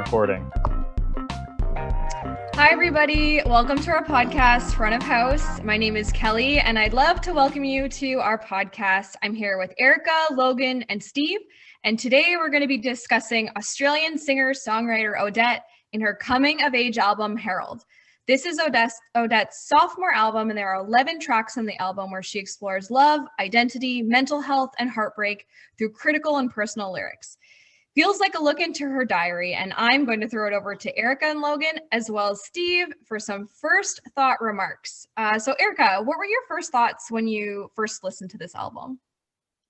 recording. Hi, everybody. Welcome to our podcast, Front of House. My name is Kelly, and I'd love to welcome you to our podcast. I'm here with Erica, Logan, and Steve. And today we're going to be discussing Australian singer-songwriter Odette in her coming-of-age album, Herald. This is Odette's sophomore album, and there are 11 tracks on the album where she explores love, identity, mental health, and heartbreak through critical and personal lyrics. Feels like a look into her diary, and I'm going to throw it over to Erica and Logan, as well as Steve, for some first thought remarks. So Erica, what were your first thoughts when you first listened to this album?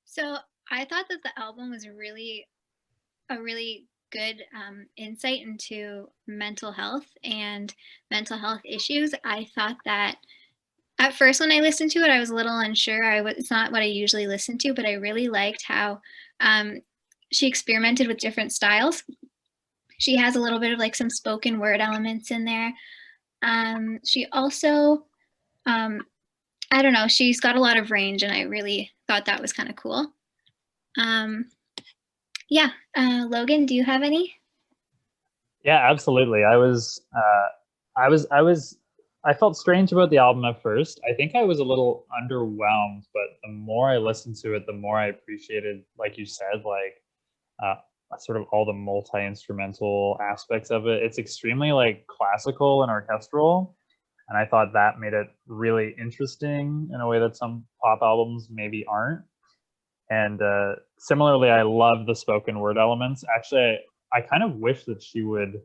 So I thought that the album was a really good insight into mental health and mental health issues. I thought that at first when I listened to it, I was a little unsure. It's not what I usually listen to, but I really liked how she experimented with different styles. She has a little bit of like some spoken word elements in there. She also, I don't know, she's got a lot of range, and I really thought that was kind of cool. Logan, do you have any? Yeah, absolutely. I felt strange about the album at first. I think I was a little underwhelmed, but the more I listened to it, the more I appreciated, like you said, sort of all the multi-instrumental aspects of it. It's extremely like classical and orchestral, and I thought that made it really interesting in a way that some pop albums maybe aren't. And similarly, I love the spoken word elements. Actually, I kind of wish that she would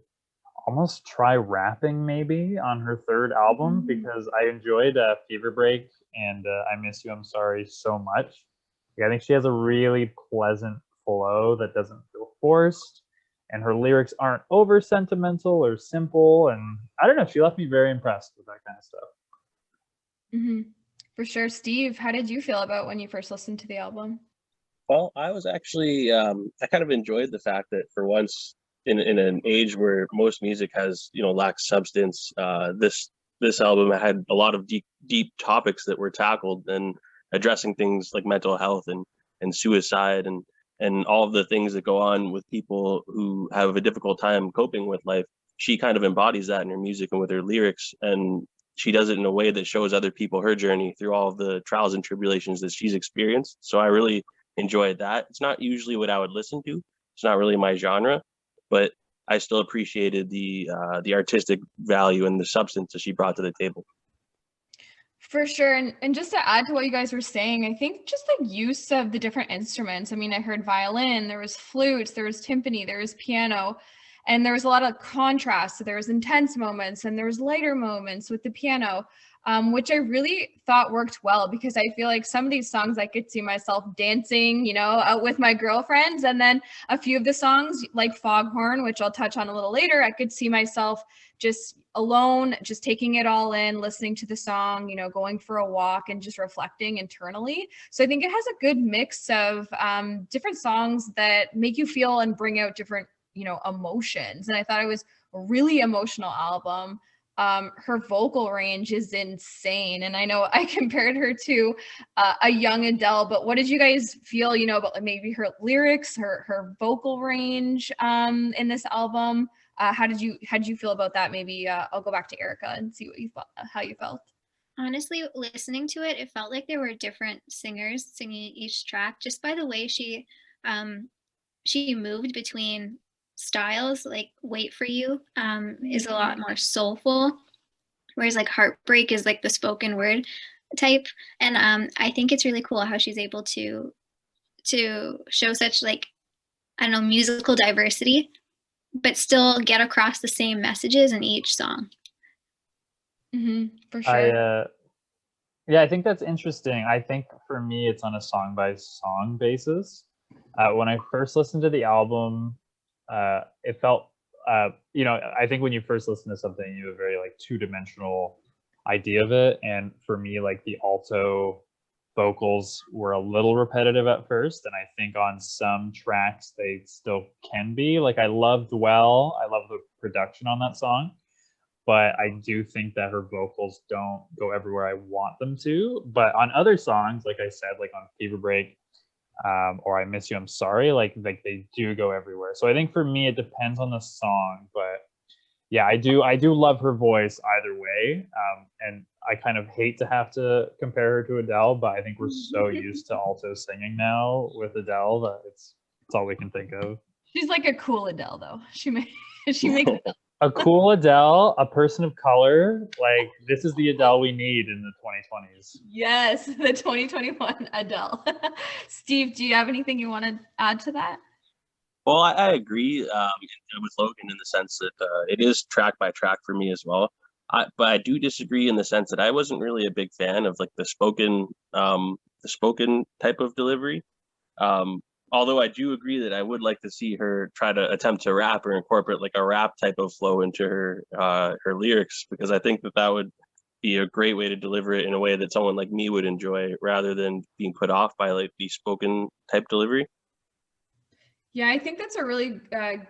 almost try rapping maybe on her third album, because I enjoyed Fever Break and I Miss You, I'm Sorry so much. I think she has a really pleasant flow that doesn't feel forced, and her lyrics aren't over sentimental or simple. And I don't know, she left me very impressed with that kind of stuff. Mm-hmm. For sure. Steve, how did you feel about when you first listened to the album? Well, I was actually, I kind of enjoyed the fact that for once in an age where most music has, lacks substance, this album had a lot of deep topics that were tackled, and addressing things like mental health and suicide and all of the things that go on with people who have a difficult time coping with life. She kind of embodies that in her music and with her lyrics, and she does it in a way that shows other people her journey through all of the trials and tribulations that she's experienced. So I really enjoyed that. It's not usually what I would listen to. It's not really my genre, but I still appreciated the artistic value and the substance that she brought to the table. For sure. And just to add to what you guys were saying, I think just the use of the different instruments. I mean, I heard violin, there was flutes, there was timpani, there was piano, and there was a lot of contrast. So there was intense moments and there was lighter moments with the piano, which I really thought worked well, because I feel like some of these songs I could see myself dancing, out with my girlfriends. And then a few of the songs like Foghorn, which I'll touch on a little later, I could see myself just alone, just taking it all in, listening to the song, going for a walk and just reflecting internally. So I think it has a good mix of different songs that make you feel and bring out different, emotions. And I thought it was a really emotional album. Her vocal range is insane. And I know I compared her to a young Adele, but what did you guys feel, about maybe her lyrics, her vocal range in this album? How did you feel about that? Maybe I'll go back to Erica and see how you felt. Honestly, listening to it, it felt like there were different singers singing each track, just by the way she moved between styles. Like Wait For You is a lot more soulful, whereas like Heartbreak is like the spoken word type. And I think it's really cool how she's able to show such musical diversity, but still get across the same messages in each song. For sure. I think that's interesting. I think for me, it's on a song by song basis. When I first listened to the album, it felt, I think when you first listen to something, you have a very two-dimensional idea of it. And for me, the alto vocals were a little repetitive at first, and I think on some tracks they still can be. I love the production on that song, but I do think that her vocals don't go everywhere I want them to. But on other songs, like I said, on Fever Break, or I miss you, I'm sorry. Like they do go everywhere. So I think for me, it depends on the song, but yeah, I do love her voice either way. And I kind of hate to have to compare her to Adele, but I think we're so used to alto singing now with Adele that it's all we can think of. She's like a cool Adele, though. She makes A cool Adele, a person of color. Like, this is the Adele we need in the 2020s. Yes, the 2021 Adele. Steve, do you have anything you want to add to that? Well, I agree with Logan in the sense that it is track by track for me as well. But I do disagree in the sense that I wasn't really a big fan of like the spoken type of delivery. Although I do agree that I would like to see her try to attempt to rap or incorporate like a rap type of flow into her lyrics, because I think that would be a great way to deliver it in a way that someone like me would enjoy, rather than being put off by like the spoken type delivery. Yeah, I think that's a really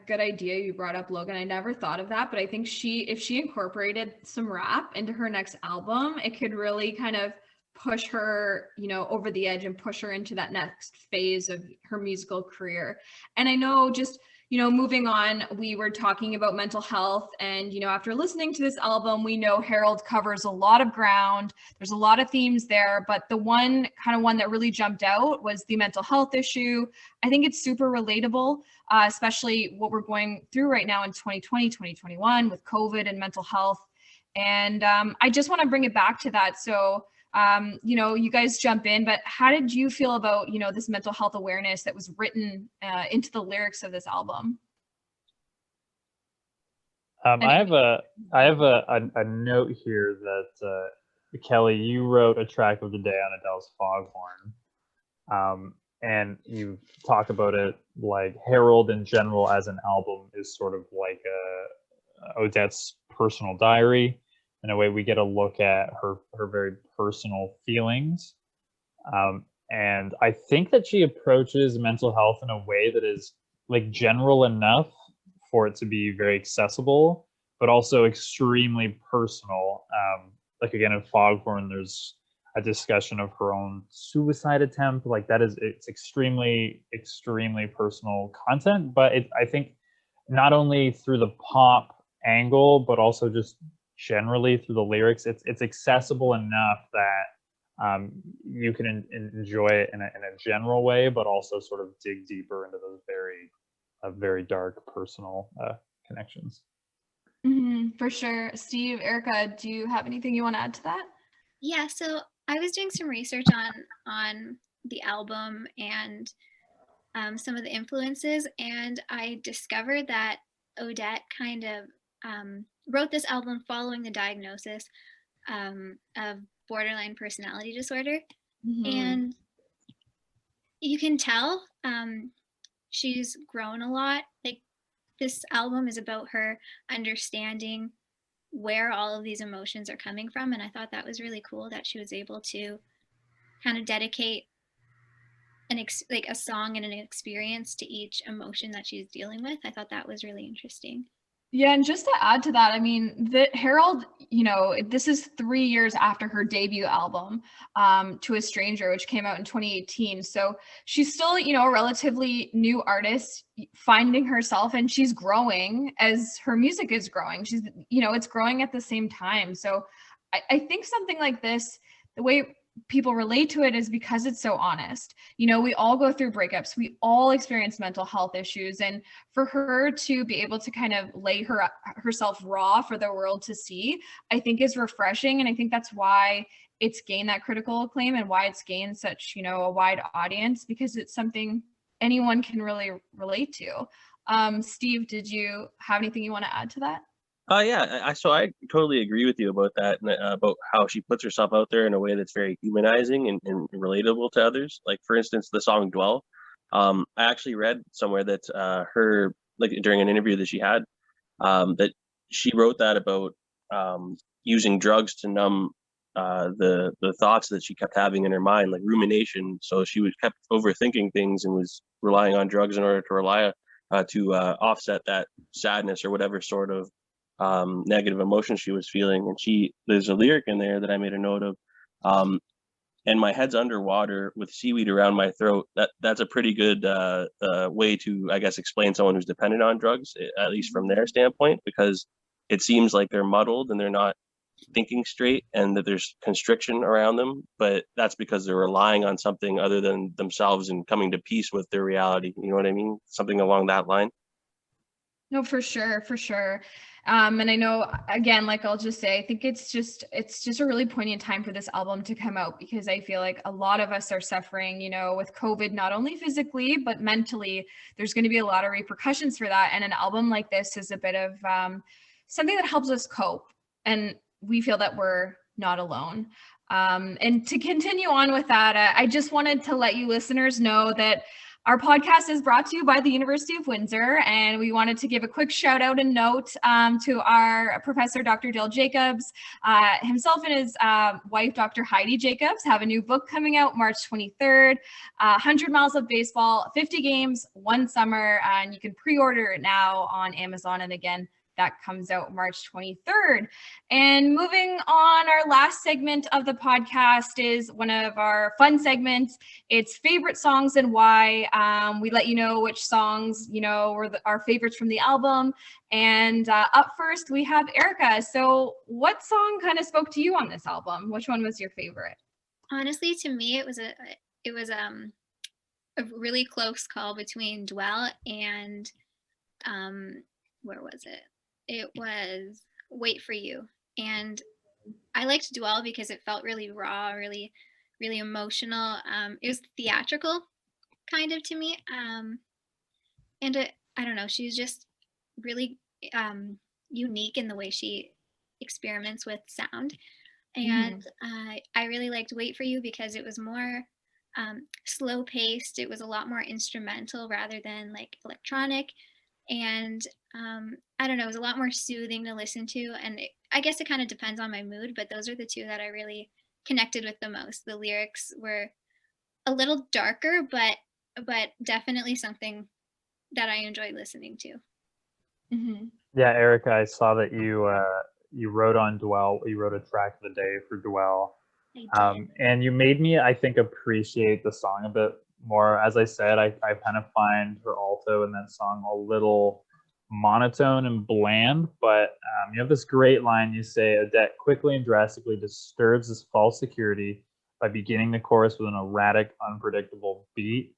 good idea you brought up, Logan. I never thought of that, but I think if she incorporated some rap into her next album, it could really kind of push her, over the edge and push her into that next phase of her musical career. And I know just, moving on, we were talking about mental health, and, after listening to this album, we know Herald covers a lot of ground. There's a lot of themes there, but the one that really jumped out was the mental health issue. I think it's super relatable, especially what we're going through right now in 2020, 2021 with COVID and mental health. And I just want to bring it back to that. So, you guys jump in, but how did you feel about, this mental health awareness that was written into the lyrics of this album? I have a note here that Kelly, you wrote a track of the day on Adele's Foghorn. And you talk about it like Herald in general as an album is sort of like Odette's personal diary. In a way, we get a look at her very personal feelings. And I think that she approaches mental health in a way that is like general enough for it to be very accessible, but also extremely personal. Like again, in Foghorn, there's a discussion of her own suicide attempt. Like it's extremely, extremely personal content, but I think not only through the pop angle, but also just generally through the lyrics, it's accessible enough that you can enjoy it in a general way, but also sort of dig deeper into those very dark personal connections. For sure. Steve, Erica, do you have anything you want to add to that? Yeah, so I was doing some research on the album and some of the influences, and I discovered that Odette kind of wrote this album following the diagnosis of borderline personality disorder. And you can tell she's grown a lot. Like, this album is about her understanding where all of these emotions are coming from, and I thought that was really cool that she was able to kind of dedicate a song and an experience to each emotion that she's dealing with. I thought that was really interesting. Yeah, and just to add to that, I mean, the Herald, this is 3 years after her debut album, To a Stranger, which came out in 2018. So she's still, a relatively new artist finding herself, and she's growing as her music is growing. She's, it's growing at the same time. So I think something like this, the way people relate to it is because it's so honest. We all go through breakups. We all experience mental health issues. And for her to be able to kind of lay herself raw for the world to see, I think is refreshing. And I think that's why it's gained that critical acclaim and why it's gained such, a wide audience, because it's something anyone can really relate to. Steve, did you have anything you want to add to that? Yeah, so I totally agree with you about that, and about how she puts herself out there in a way that's very humanizing and relatable to others. Like, for instance, the song "Dwell." I actually read somewhere that her, like during an interview that she had, that she wrote that about using drugs to numb the thoughts that she kept having in her mind, like rumination. So she kept overthinking things and was relying on drugs in order to offset that sadness or whatever sort of negative emotion she was feeling. And there's a lyric in there that I made a note of. and my head's underwater with seaweed around my throat, that's a pretty good way to, I guess, explain someone who's dependent on drugs, at least from their standpoint, because it seems like they're muddled and they're not thinking straight and that there's constriction around them, but that's because they're relying on something other than themselves and coming to peace with their reality. You know what I mean? Something along that line. No, for sure, for sure. And I know, again, like I'll just say, I think it's just a really poignant time for this album to come out, because I feel like a lot of us are suffering, you know, with COVID, not only physically, but mentally. There's going to be a lot of repercussions for that. And an album like this is a bit of something that helps us cope. And we feel that we're not alone. And to continue on with that, I just wanted to let you listeners know that our podcast is brought to you by the University of Windsor, and we wanted to give a quick shout out and note to our professor, Dr. Dale Jacobs. Himself and his wife, Dr. Heidi Jacobs, have a new book coming out March 23rd, 100 Miles of Baseball, 50 Games, One Summer, and you can pre-order it now on Amazon. And again, that comes out March 23rd. And moving on, our last segment of the podcast is one of our fun segments. It's favorite songs and why. We let you know which songs, you know, were our favorites from the album. And up first, we have Erica. So what song kind of spoke to you on this album? Which one was your favorite? Honestly, to me, it was a really close call between Dwell and where was it? It was Wait for You. And I liked Dwell because it felt really raw, really, really emotional. It was theatrical kind of to me. And I don't know, she's just really unique in the way she experiments with sound. And I really liked Wait for You because it was more slow paced. It was a lot more instrumental rather than like electronic. And I don't know, it was a lot more soothing to listen to. And I guess it kind of depends on my mood, but those are the two that I really connected with the most. The lyrics were a little darker, but definitely something that I enjoyed listening to. Yeah, Erica, I saw that you wrote on Dwell. You wrote a track of the day for Dwell, and you made me, I think, appreciate the song a bit more. As I said, I kind of find her alto in that song a little monotone and bland, but you have this great line. You say, Odette quickly and drastically disturbs this false security by beginning the chorus with an erratic, unpredictable beat,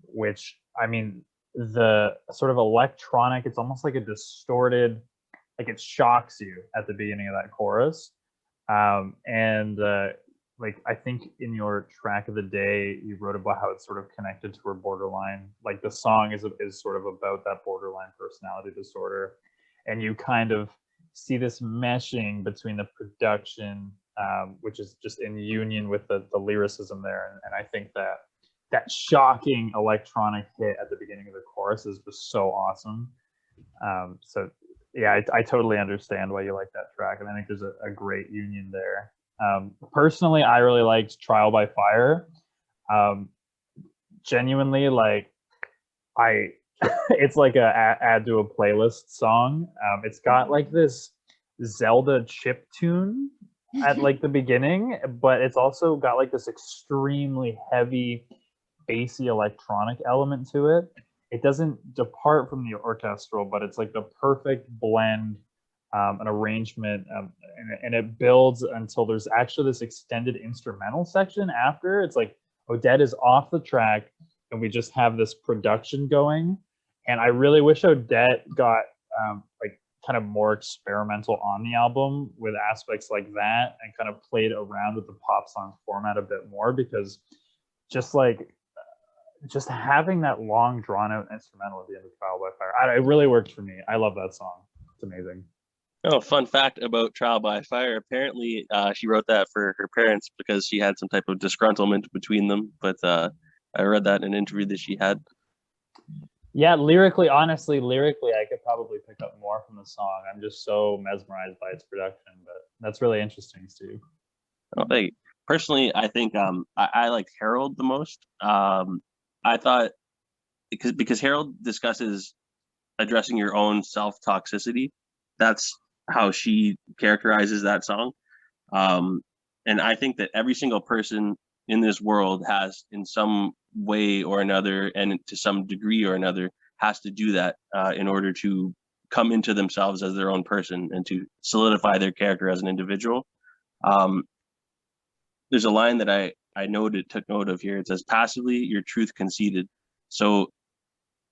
which, I mean, the sort of electronic, it's almost like a distorted, like it shocks you at the beginning of that chorus. Like, I think in your track of the day, you wrote about how it's sort of connected to her borderline. Like the song is sort of about that borderline personality disorder. And you kind of see this meshing between the production, which is just in union with the lyricism there. And I think that shocking electronic hit at the beginning of the chorus is just so awesome. So yeah, I totally understand why you like that track. And I think there's a great union there. Personally, I really liked Trial by Fire. Genuinely, like it's like a add to a playlist song. It's got like this Zelda chip tune at like the beginning, but it's also got like this extremely heavy, bassy electronic element to it. It doesn't depart from the orchestral, but it's like the perfect blend. An arrangement, and it builds until there's actually this extended instrumental section after. It's like Odette is off the track and we just have this production going. And I really wish Odette got like kind of more experimental on the album with aspects like that and kind of played around with the pop song format a bit more, because just having that long drawn out instrumental at the end of Trial by Fire, it really worked for me. I love that song. It's amazing. Oh, fun fact about Trial by Fire. Apparently, she wrote that for her parents because she had some type of disgruntlement between them. But I read that in an interview that she had. Yeah, honestly, lyrically, I could probably pick up more from the song. I'm just so mesmerized by its production, but that's really interesting, Steve. Oh, thank you. Personally, I think I liked Herald the most. I thought because Herald discusses addressing your own self-toxicity. That's how she characterizes that song. And I think that every single person in this world has, in some way or another, and to some degree or another, has to do that in order to come into themselves as their own person and to solidify their character as an individual. There's a line that I took note of here. It says, "Passively, your truth conceded." So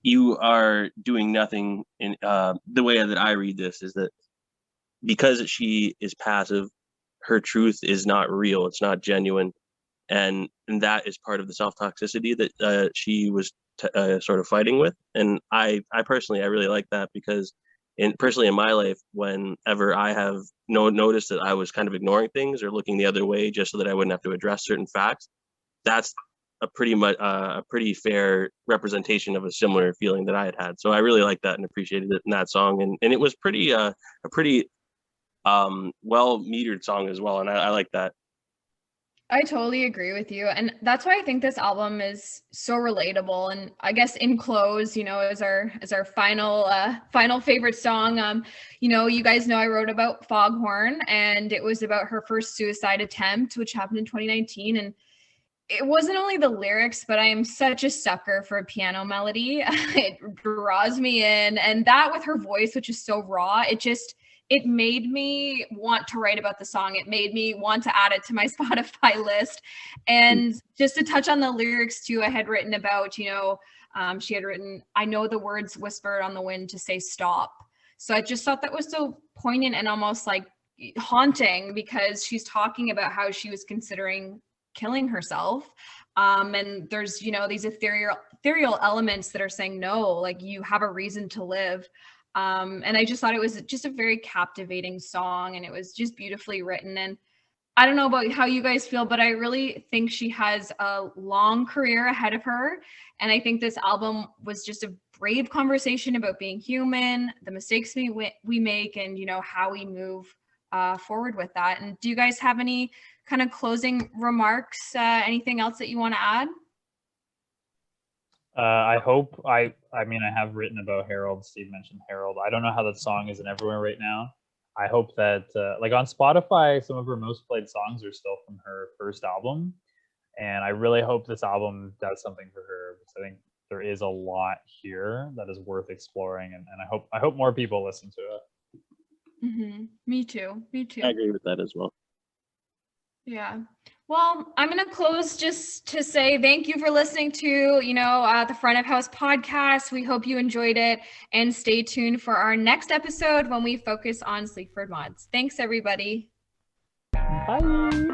you are doing nothing. In the way that I read this is that because she is passive, her truth is not real. It's not genuine, and that is part of the self-toxicity that she was sort of fighting with. And I personally, I really like that, because personally in my life, whenever I have noticed that I was kind of ignoring things or looking the other way just so that I wouldn't have to address certain facts, that's a pretty fair representation of a similar feeling that I had. So I really liked that and appreciated it in that song. And it was a pretty well metered song as well. And I like that. I totally agree with you. And that's why I think this album is so relatable. And I guess in close, as our final favorite song, you guys know I wrote about Foghorn, and it was about her first suicide attempt, which happened in 2019. And it wasn't only the lyrics, but I am such a sucker for a piano melody. It draws me in. And that with her voice, which is so raw, it made me want to write about the song. It made me want to add it to my Spotify list. And just to touch on the lyrics too, I had written about, she had written, "I know the words whispered on the wind to say stop." So I just thought that was so poignant and almost like haunting, because she's talking about how she was considering killing herself. And there's, these ethereal elements that are saying, no, like, you have a reason to live. And I just thought it was just a very captivating song, and it was just beautifully written. And I don't know about how you guys feel, but I really think she has a long career ahead of her. And I think this album was just a brave conversation about being human, the mistakes we make, and, how we move forward with that. And do you guys have any kind of closing remarks? Anything else that you want to add? I hope I have written about Herald. Steve mentioned Herald. I don't know how that song is in everywhere right now. I hope that like on Spotify, some of her most played songs are still from her first album. And I really hope this album does something for her, because I think there is a lot here that is worth exploring. And I hope more people listen to it. Mm-hmm. Me too. I agree with that as well. Yeah. Well, I'm going to close just to say thank you for listening to, the Front of House podcast. We hope you enjoyed it, and stay tuned for our next episode when we focus on Sleaford mods. Thanks, everybody. Bye.